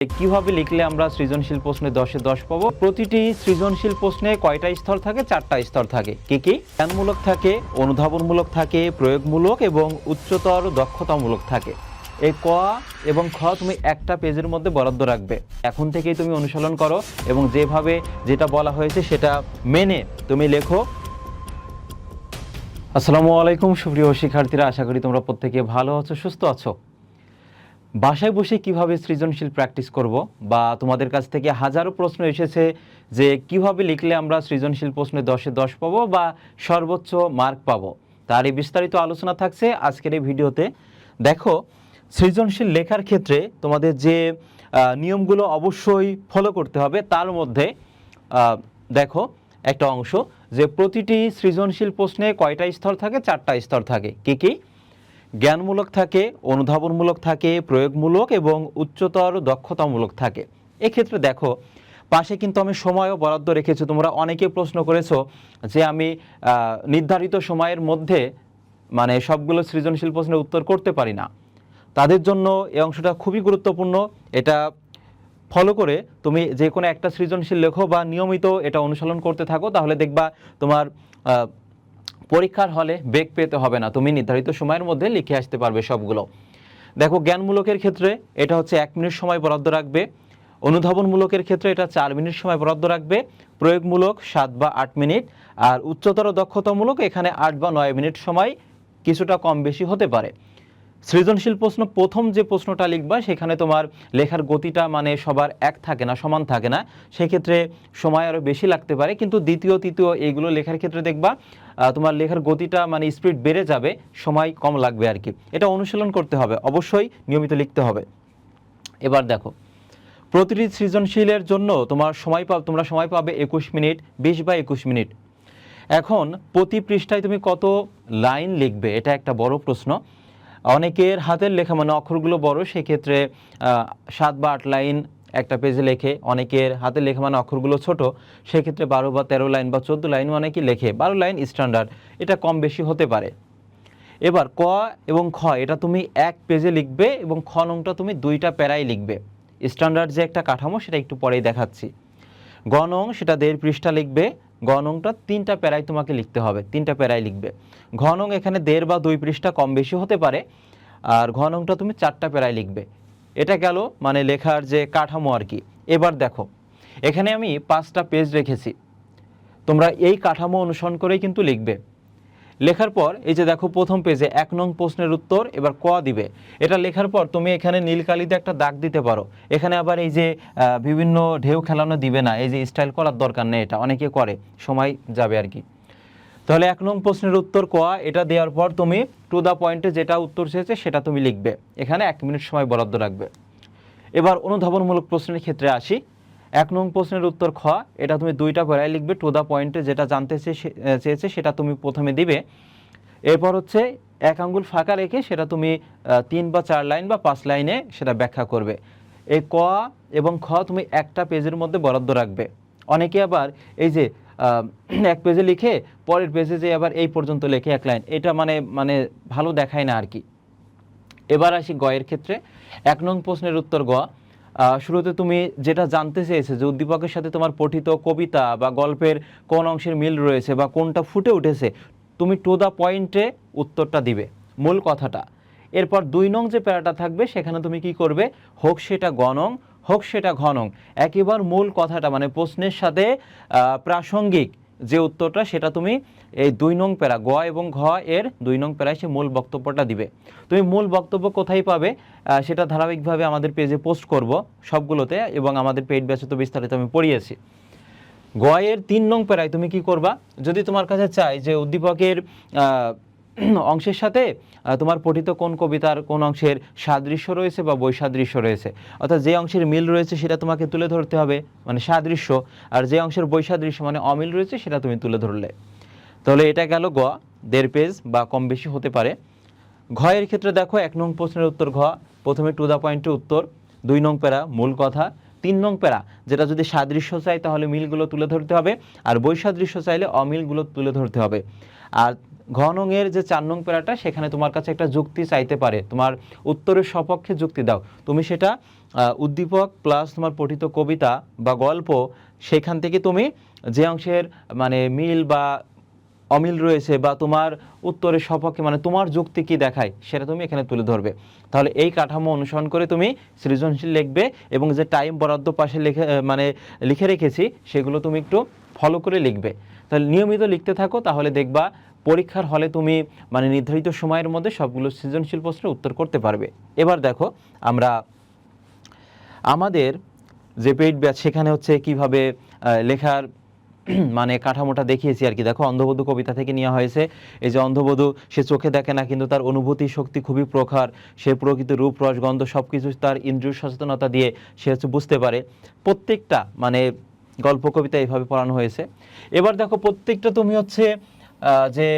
কিভাবে লিখলে আমরা সৃজনশীল প্রশ্নে 10-এ 10 পাবো? প্রতিটি সৃজনশীল প্রশ্নে কয়টা স্তর থাকে? 4টা স্তর থাকে। কি কি? জ্ঞানমূলক থাকে, অনুধাবনমূলক থাকে, প্রয়োগমূলক এবং উচ্চতর দক্ষতামূলক থাকে। এই ক এবং খ তুমি একটা পেজের মধ্যে বরাদ্দ রাখবে। এখন থেকেই তুমি অনুশীলন করো এবং যেভাবে যেটা বলা হয়েছে সেটা মেনে তুমি লেখো। আসসালামু আলাইকুম সুপ্রিয় শিক্ষার্থীরা, আশা করি তোমরা প্রত্যেকে ভালো আছো, সুস্থ আছো। বাসায় বসে কিভাবে সৃজনশীল প্র্যাকটিস করব, বা তোমাদের কাছ থেকে হাজারো প্রশ্ন এসেছে যে কিভাবে লিখলে আমরা সৃজনশীল প্রশ্নে 10-এ 10 পাবো বা সর্বোচ্চ মার্ক পাবো, তার এই বিস্তারিত আলোচনা থাকছে আজকের এই ভিডিওতে। দেখো, সৃজনশীল লেখার ক্ষেত্রে তোমাদের যে নিয়মগুলো অবশ্যই ফলো করতে হবে, তার মধ্যে দেখো একটা অংশ যে প্রতিটি সৃজনশীল প্রশ্নে কয়টা স্তর থাকে? 4টা স্তর থাকে। কি কি? জ্ঞানমূলক থাকে, অনুধাবনমূলক থাকে, প্রয়োগমূলক এবং উচ্চতর দক্ষতামূলক থাকে। এক্ষেত্রে দেখো পাশে কিন্তু আমি সময়ও বরাদ্দ রেখেছি। তোমরা অনেকে প্রশ্ন করেছো যে আমি নির্ধারিত সময়ের মধ্যে মানে সবগুলো সৃজনশীল প্রশ্নের উত্তর করতে পারি না। তাদের জন্য এই অংশটা খুবই গুরুত্বপূর্ণ। এটা ফলো করে তুমি যে কোনো একটা সৃজনশীল লেখো বা নিয়মিত এটা অনুসরণ করতে থাকো, তাহলে দেখবা তোমার পরীক্ষার হলে বেগ পেতে হবে না, তুমি নির্ধারিত সময়ের মধ্যে লিখে আসতে পারবে সবগুলো। দেখো, জ্ঞানমূলকের ক্ষেত্রে এটা হচ্ছে 1 মিনিট সময় বরাদ্দ রাখবে, অনুধাবনমূলকের ক্ষেত্রে এটা 4 মিনিট সময় বরাদ্দ রাখবে, প্রয়োগমূলক 7 বা 8 মিনিট, আর উচ্চতর দক্ষতামূলক এখানে 8 বা 9 মিনিট সময়, কিছুটা কম বেশি হতে পারে। সৃজনশীল প্রশ্ন প্রথম যে প্রশ্নটা লিখবা সেখানে তোমার লেখার গতিটা মানে সবার এক থাকে না, সমান থাকে না, সেক্ষেত্রে সময় আরও বেশি লাগতে পারে। কিন্তু দ্বিতীয় তৃতীয় এইগুলো লেখার ক্ষেত্রে দেখবা তোমার লেখার গতিটা মানে স্পিড বেড়ে যাবে, সময় কম লাগবে আর কি। এটা অনুশীলন করতে হবে, অবশ্যই নিয়মিত লিখতে হবে। এবার দেখো, প্রতিটি সৃজনশীলের জন্য তোমরা সময় পাবে 21 মিনিট, 20 বা 21 মিনিট। এখন প্রতি পৃষ্ঠায় তুমি কত লাইন লিখবে, এটা একটা বড় প্রশ্ন। অনেকের হাতের লেখা মানে অক্ষরগুলো বড়, সেক্ষেত্রে 7 বা 8 লাইন একটা পেজে লেখে। অনেকের হাতের লেখা মানে অক্ষরগুলো ছোট, সেক্ষেত্রে 12 বা 13 লাইন বা 14 লাইন অনেকেই লেখে। 12 লাইন স্ট্যান্ডার্ড, এটা কম বেশি হতে পারে। এবার ক এবং খ এটা তুমি এক পেজে লিখবে এবং খ নংটা তুমি 2টা প্যারায় লিখবে। স্ট্যান্ডার্ড যে একটা কাঠামো সেটা একটু পরেই দেখাচ্ছি। গ নং সেটা 1.5 পৃষ্ঠা লিখবে। গ নংটা 3টা প্যারায় তোমাকে লিখতে হবে, 3টা প্যারায় লিখবে। ঘ নং এখানে 1.5 বা 2 পৃষ্ঠা কম বেশি হতে পারে, আর ঘ নংটা তুমি 4টা প্যারায় লিখবে। এটা গেল মানে লেখার যে কাঠামো আর কি। এবার দেখো, এখানে আমি 5টা পেজ রেখেছি, তোমরা এই কাঠামো অনুসরণ করেই কিন্তু লিখবে। লেখার পর এই যে দেখো প্রথম পেজে 1 নং প্রশ্নের উত্তর, এবার ক দিবে। এটা লেখার পর তুমি এখানে নীল কালিতে একটা দাগ দিতে পারো। এখানে আবার এই যে বিভিন্ন ঢেউ খেলানো দিবে না, এই যে স্টাইল করার দরকার নেই, এটা অনেকে করে, সময় যাবে আর কি। তাহলে 1 নং প্রশ্নের উত্তর ক, এটা দেওয়ার পর তুমি টু দ্য পয়েন্টে যেটা উত্তর চেয়েছে সেটা তুমি লিখবে। এখানে 1 মিনিট সময় বরাদ্দ রাখবে। এবার অনুধাবনমূলক প্রশ্নের ক্ষেত্রে আসি। 1 নং প্রশ্নের উত্তর খ, এটা তুমি 2টা প্যারায় লিখবে। টু দ্য পয়েন্টে যেটা জানতে চেয়েছে সেটা তুমি প্রথমে দিবে। এরপর হচ্ছে 1 আঙ্গুল ফাঁকা রেখে সেটা তুমি 3 বা 4 লাইন বা 5 লাইনে সেটা ব্যাখ্যা করবে। এই ক এবং খ তুমি একটা পেজের মধ্যে বরাদ্দ রাখবে। অনেকে আবার এই যে এক পেজে লিখে পরের পেজে যে আবার এই পর্যন্ত লেখে 1 লাইন, এটা মানে ভালো দেখায় না আর কি। এবার আসি গ এর ক্ষেত্রে। 1 নং প্রশ্নের উত্তর গ, শুরুতে তুমি যেটা জানতে চেয়েছে যে উদ্দীপকের সাথে তোমার পঠিত কবিতা বা গল্পের কোন অংশের মিল রয়েছে বা কোনটা ফুটে উঠেছে, তুমি টু দ্য পয়েন্টে উত্তরটা দিবে, মূল কথাটা। এরপর 2 নং যে প্যারাটা থাকবে সেখানে তুমি কি করবে, হোক সেটা গ নং হোক সেটা ঘ নং, একেবারে মূল কথাটা মানে প্রশ্নের সাথে প্রাসঙ্গিক যে উত্তরটা সেটা তুমি এই 2 নং প্যারা গ এবং ঘ এর 2 নং প্যারায় সে মূল বক্তব্যটা দিবে। তুমি মূল বক্তব্য কোথায় পাবে সেটা ধারাবাহিকভাবে আমাদের পেজে পোস্ট করব সবগুলোতে, এবং আমাদের পেইড ব্যাচে তো বিস্তারিত আমি পড়িয়েছি। গ এর 3 নং প্যারায় তুমি কি করবা, যদি তোমার কাছে চাই যে উদ্দীপকের অংশের সাথে তোমার পঠিত কোন কবিতার কোন অংশের সাদৃশ্য রয়েছে বা বৈসাদৃশ্য রয়েছে, অর্থাৎ যে অংশের মিল রয়েছে সেটা তোমাকে তুলে ধরতে হবে মানে সাদৃশ্য, আর যে অংশের বৈসাদৃশ্য মানে অমিল রয়েছে সেটা তুমি তুলে ধরলে। তাহলে এটা গেল গ, 1.5 পেজ বা কম বেশি হতে পারে। ঘ এর ক্ষেত্রে দেখো 1 নং প্রশ্নের উত্তর ঘ, প্রথমে টু দ্য পয়েন্টের উত্তর, 2 নং প্যারা মূল কথা, 3 নং প্যারা যেটা যদি সাদৃশ্য চাই তাহলে মিলগুলো তুলে ধরতে হবে, আর বৈসাদৃশ্য চাইলে অমিলগুলো তুলে ধরতে হবে। আর ঘ নং এর যে 4 নং প্যারাটা সেখানে তোমার কাছে একটা যুক্তি চাইতে পারে, তোমার উত্তরের সপক্ষে যুক্তি দাও, তুমি সেটা উদ্দীপক প্লাস তোমার পঠিত কবিতা বা গল্প, সেখান থেকে তুমি যে অংশের মানে মিল বা অমিল রয়েছে বা তোমার উত্তরের সপক্ষে মানে তোমার যুক্তি কি দেখায় সেটা তুমি এখানে তুলে ধরবে। তাহলে এই কাঠামো অনুসরণ করে তুমি সৃজনশীল লিখবে এবং যে টাইম বরাদ্দ পাশে লিখে রেখেছি সেগুলো তুমি একটু ফলো করে লিখবে। তাহলে নিয়মিত লিখতে থাকো, তাহলে দেখবা পরীক্ষার হলে তুমি মানে নির্ধারিত সময়ের মধ্যে সবগুলো সৃজনশীল প্রশ্নের উত্তর করতে পারবে। এবার দেখো আমরা আমাদের যে পেইড ব্যাচ সেখানে হচ্ছে কিভাবে লেখার মানে কাঠামোটা দেখিয়েছি আর কি। দেখো অন্ধবধূ কবিতা থেকে নেওয়া হয়েছে। এই যে অন্ধবধূ, সে চোখে দেখে না কিন্তু তার অনুভূতি শক্তি খুবই প্রখর, সে প্রকৃতির রূপ রস গন্ধ সব কিছু তার ইন্দ্রিয় সচেতনতা দিয়ে সে হচ্ছে বুঝতে পারে। প্রত্যেকটা মানে গল্প কবিতা এইভাবে পড়ানো হয়েছে। এবার দেখো প্রত্যেকটা তুমি হচ্ছে যে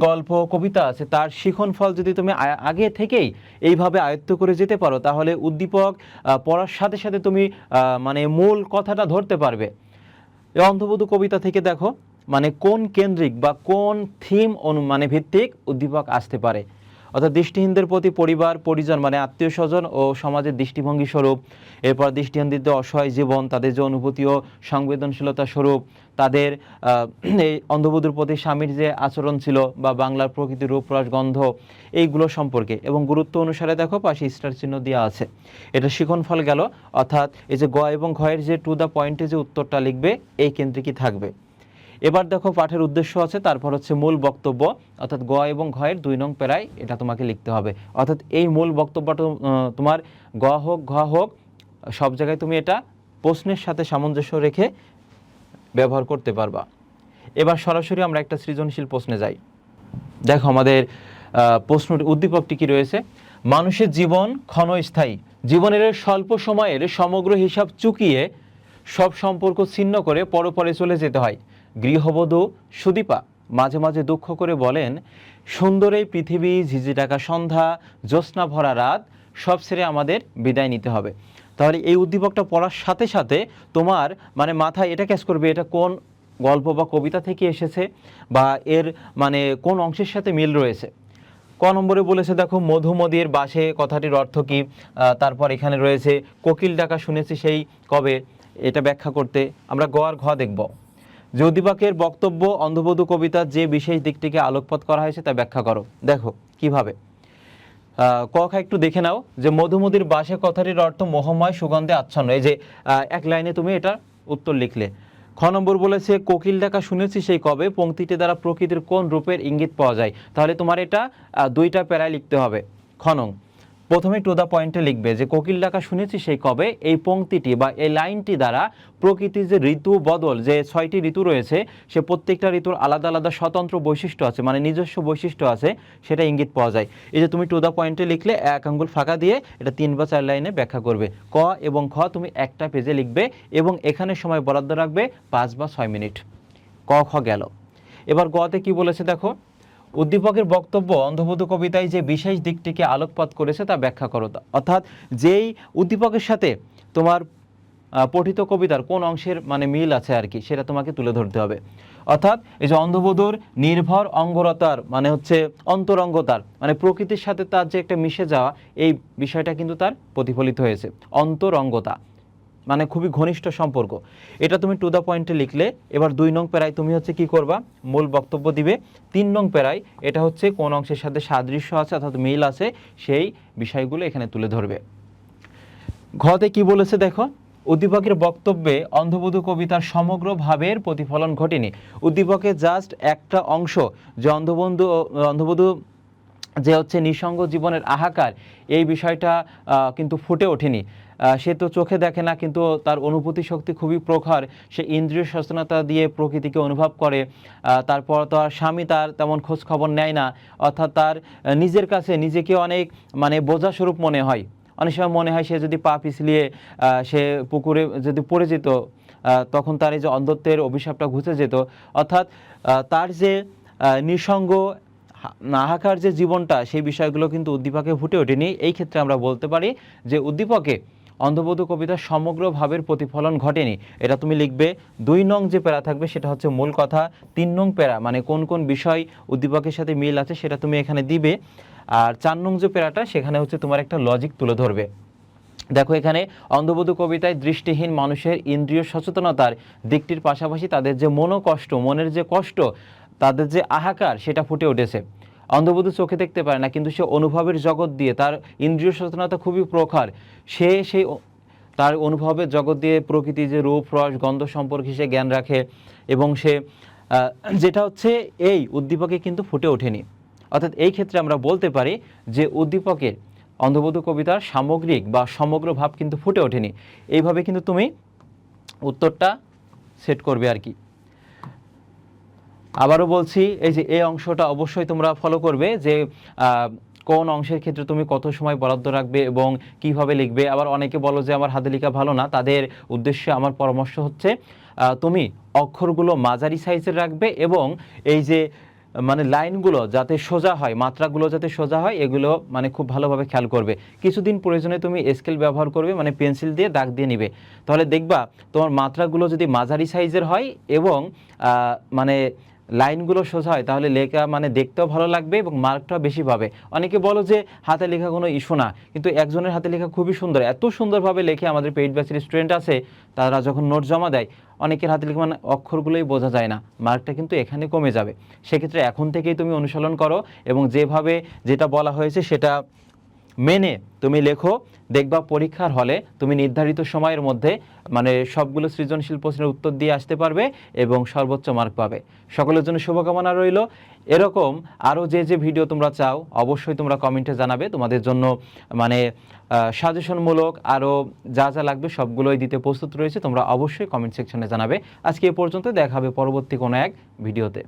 গল্প কবিতা আছে তার শিখন ফল যদি তুমি আগে থেকেই এইভাবে আয়ত্ত করে যেতে পারো, তাহলে উদ্দীপক পড়ার সাথে সাথে তুমি মানে মূল কথাটা ধরতে পারবে। এই অন্ধবধূ কবিতা থেকে দেখো মানে কোন কেন্দ্রিক বা কোন থিম মানে ভিত্তিক উদ্দীপক আসতে পারে, অর্থাৎ দৃষ্টিহীনদের প্রতি পরিবার পরিজন মানে আত্মীয় স্বজন ও সমাজের দৃষ্টিভঙ্গি স্বরূপ, এরপর দৃষ্টিহীনদের অসহায় জীবন, তাদের যে অনুভূতি ও সংবেদনশীলতা স্বরূপ, তাদের এই অন্ধবধূর প্রতি স্বামীর যে আচরণ ছিল বা বাংলার প্রকৃতির রূপ রস গন্ধ এইগুলো সম্পর্কে, এবং গুরুত্ব অনুসারে দেখো পাশে স্টার চিহ্ন দেওয়া আছে। এটা শিখন ফল গেল, অর্থাৎ এই যে গ এবং ঘয়ের যে টু দ্য পয়েন্টে যে উত্তরটা লিখবে এই কেন্দ্রিকই থাকবে। এবার দেখো পাঠের উদ্দেশ্য আছে, তারপর হচ্ছে মূল বক্তব্য, অর্থাৎ গ এবং ঘয়ের 2 নং প্যারায় এটা তোমাকে লিখতে হবে। অর্থাৎ এই মূল বক্তব্যটা তোমার গ হোক ঘ হোক সব জায়গায় তুমি এটা প্রশ্নের সাথে সামঞ্জস্য রেখে ব্যবহার করতে পারবা। এবার সরাসরি আমরা একটা সৃজনশীল প্রশ্নে যাই। দেখো আমাদের প্রশ্নটি উদ্দীপকটি কি রয়েছে, মানুষের জীবন ক্ষণস্থায়ী, জীবনের স্বল্প সময়ের সমগ্র হিসাব চুকিয়ে সব সম্পর্ক ছিন্ন করে পরপরে চলে যেতে হয়। গৃহবধূ সুদীপা মাঝে মাঝে দুঃখ করে বলেন, সুন্দর এই পৃথিবী, ঝিঝি ডাকা সন্ধ্যা, জ্যোৎস্না ভরা রাত সব ছেড়ে আমাদের বিদায় নিতে হবে। তাহলে এই উদ্দীপকটা পড়ার সাথে সাথে তোমার মানে মাথায় এটা ক্যাচ করবে এটা কোন গল্প বা কবিতা থেকে এসেছে বা এর মানে কোন অংশের সাথে মিল রয়েছে। ক নম্বরে বলেছে দেখো মধুমদির বাসে, কথাটির অর্থ কি। তারপর এখানে রয়েছে কোকিল ডাকা শুনেছি সেই কবে, এটা ব্যাখ্যা করতে। আমরা গ আর ঘ দেখব। যে উদ্দীপকের বক্তব্য অন্ধবধূ কবিতার যে বিশেষ দিকটিকে আলোকপাত করা হয়েছে তা ব্যাখ্যা করো। দেখো কিভাবে, ক খা একটু দেখে নাও। যে মধুমদির বাসে কথাটির অর্থ মোহময় সুগন্ধে আচ্ছন্ন, এই যে এক লাইনে তুমি এটা উত্তর লিখলে। খ নম্বর বলেছে কোকিল ডাকা শুনেছি সেই কবে, পংক্তিটি দ্বারা প্রকৃতির কোন রূপের ইঙ্গিত পাওয়া যায়। তাহলে তোমার এটা 2টা প্যারায় লিখতে হবে। খ নং প্রথমে টু দ্য পয়েন্টে লিখবে যে কোকিল ডাকা শুনেছি সেই কবে, এই পংক্তিটি বা এই লাইনটি দ্বারা প্রকৃতির যে ঋতু বদল, যে 6টি ঋতু রয়েছে সে প্রত্যেকটা ঋতুর আলাদা আলাদা স্বতন্ত্র বৈশিষ্ট্য আছে, মানে নিজস্ব বৈশিষ্ট্য আছে, সেটা ইঙ্গিত পাওয়া যায়। এই যে তুমি টু দ্য পয়েন্টে লিখলে 1 আঙ্গুল ফাঁকা দিয়ে এটা 3 বা 4 লাইনে ব্যাখ্যা করবে। ক এবং খ তুমি একটা পেজে লিখবে এবং এখানে সময় বরাদ্দ রাখবে 5 বা 6 মিনিট। ক খ গেল। এবার গতে কি বলেছে দেখো, উদ্দীপকের বক্তব্য অন্ধবধূ কবিতায় যে বিশেষ দিকটিকে আলোকপাত করেছে তা ব্যাখ্যা করো। অর্থাৎ যেই উদ্দীপকের সাথে তোমার পঠিত কবিতার কোন অংশের মানে মিল আছে আর কি, সেটা তোমাকে তুলে ধরতে হবে। অর্থাৎ এই যে অন্ধবধূর নির্ভর অঙ্গরতার মানে হচ্ছে অন্তরঙ্গতার, মানে প্রকৃতির সাথে তার যে একটা মিশে যাওয়া, এই বিষয়টা কিন্তু তার প্রতিফলিত হয়েছে। অন্তরঙ্গতা মানে খুবই ঘনিষ্ঠ সম্পর্ক, এটা তুমি টু দ্য পয়েন্টে লিখলে। এবার 2 নং প্যারায় তুমি হচ্ছে কি করবা, মূল বক্তব্য দিবে। 3 নং প্যারায় এটা হচ্ছে কোন অংশের সাথে সাদৃশ্য আছে অর্থাৎ মিল আছে সেই বিষয়গুলো এখানে তুলে ধরবে। ঘতে কি বলেছে দেখো, উদ্দীপকের বক্তব্যে অন্ধবধূ কবিতার সমগ্র ভাবের প্রতিফলন ঘটেনি। উদ্দীপকে জাস্ট একটা অংশ যে অন্ধবধূ যে হচ্ছে নিঃসঙ্গ জীবনের আহাকার, এই বিষয়টা কিন্তু ফুটে ওঠেনি। সে তো চোখে দেখে না কিন্তু তার অনুভূতি শক্তি খুবই প্রখর, সে ইন্দ্রিয় সচেতনতা দিয়ে প্রকৃতিকে অনুভব করে। তারপর তার স্বামী তার তেমন খোঁজ খবর নেয় না, অর্থাৎ তার নিজের কাছে নিজেকে অনেক মানে বোঝাস্বরূপ মনে হয়। অনেক সময় মনে হয় সে যদি পা পিছলিয়ে সে পুকুরে যদি পড়ে যেত তখন তার এই যে অন্ধত্বের অভিশাপটা ঘুচে যেত। অর্থাৎ তার যে নিঃসঙ্গ হাহাকার যে জীবনটা, সেই বিষয়গুলো কিন্তু উদ্দীপকে ফুটে ওঠেনি। এই ক্ষেত্রে আমরা বলতে পারি যে উদ্দীপকে অন্ধবধূ কবিতার সমগ্র ভাবের প্রতিফলন ঘটেনি। এটা তুমি লিখবে। 2 নং যে প্যারা থাকবে সেটা হচ্ছে মূল কথা। 3 নং প্যারা মানে কোন কোন বিষয় উদ্দীপকের সাথে মিল আছে সেটা তুমি এখানে দিবে। আর 4 নং যে প্যারাটা সেখানে হচ্ছে তোমার একটা লজিক তুলে ধরবে। দেখো এখানে অন্ধবধূ কবিতায় দৃষ্টিহীন মানুষের ইন্দ্রিয় সচেতনতার দিকটির পাশাপাশি তাদের যে মনোকষ্ট, মনের যে কষ্ট, তাদের যে হাহাকার সেটা ফুটে উঠেছে। অন্ধবধূ চোখে দেখতে পারে না, কিন্তু সে অনুভবের জগৎ দিয়ে, তার ইন্দ্রিয় সচেতনতা খুবই প্রখর। সে সেই তার অনুভবের জগৎ দিয়ে প্রকৃতির যে রূপ রস গন্ধ সম্পর্কে সে জ্ঞান রাখে, এবং সে যেটা হচ্ছে এই উদ্দীপকে কিন্তু ফুটে ওঠেনি। অর্থাৎ এই ক্ষেত্রে আমরা বলতে পারি যে উদ্দীপকের অন্ধবধূ কবিতার সামগ্রিক বা সমগ্র ভাব কিন্তু ফুটে ওঠেনি। এইভাবে কিন্তু তুমি উত্তরটা সেট করবে আর কি। আবারও বলছি, এই যে এই অংশটা অবশ্যই তোমরা ফলো করবে যে কোন অংশের ক্ষেত্রে তুমি কত সময় বরাদ্দ রাখবে এবং কিভাবে লিখবে। আবার অনেকে বলো যে আমার হাতে লেখা ভালো না, তাদের উদ্দেশ্যে আমার পরামর্শ হচ্ছে তুমি অক্ষরগুলো মাঝারি সাইজের রাখবে এবং এই যে মানে লাইনগুলো যাতে সোজা হয়, মাত্রাগুলো যাতে সোজা হয়, এগুলো মানে খুব ভালোভাবে খেয়াল করবে। কিছুদিন প্রয়োজনে তুমি স্কেল ব্যবহার করবে, মানে পেন্সিল দিয়ে দাগ দিয়ে নিবে, তাহলে দেখবা তোমার মাত্রাগুলো যদি মাঝারি সাইজের হয় এবং মানে লাইনগুলো সোজা হয়, তাহলে লেখা মানে দেখতেও ভালো লাগবে এবং মার্কটাও বেশি পাবে। অনেকে বলো যে হাতে লেখা কোনো ইস্যু না, কিন্তু একজনের হাতে লেখা খুবই সুন্দর, এত সুন্দরভাবে লেখে, আমাদের পেইড ব্যাচের স্টুডেন্ট আছে, তারা যখন নোট জমা দেয় অনেকের হাতে লেখা মানে অক্ষরগুলোই বোঝা যায় না, মার্কটা কিন্তু এখানে কমে যাবে। সেক্ষেত্রে এখন থেকেই তুমি অনুশীলন করো এবং যেভাবে যেটা বলা হয়েছে সেটা মেনে তুমি লেখো, দেখবা পরীক্ষার হলে তুমি নির্ধারিত সময়ের মধ্যে মানে সবগুলো সৃজনশীল প্রশ্নের উত্তর দিয়ে আসতে পারবে এবং সর্বোচ্চ মার্ক পাবে। সকলের জন্য শুভকামনা রইল। এরকম আরও যে যে ভিডিও তোমরা চাও অবশ্যই তোমরা কমেন্টে জানাবে, তোমাদের জন্য মানে সাজেশনমূলক আরও যা যা লাগবে সবগুলোই দিতে প্রস্তুত রয়েছে, তোমরা অবশ্যই কমেন্ট সেকশনে জানাবে। আজকে এ পর্যন্ত, দেখা হবে পরবর্তী কোনো এক ভিডিওতে।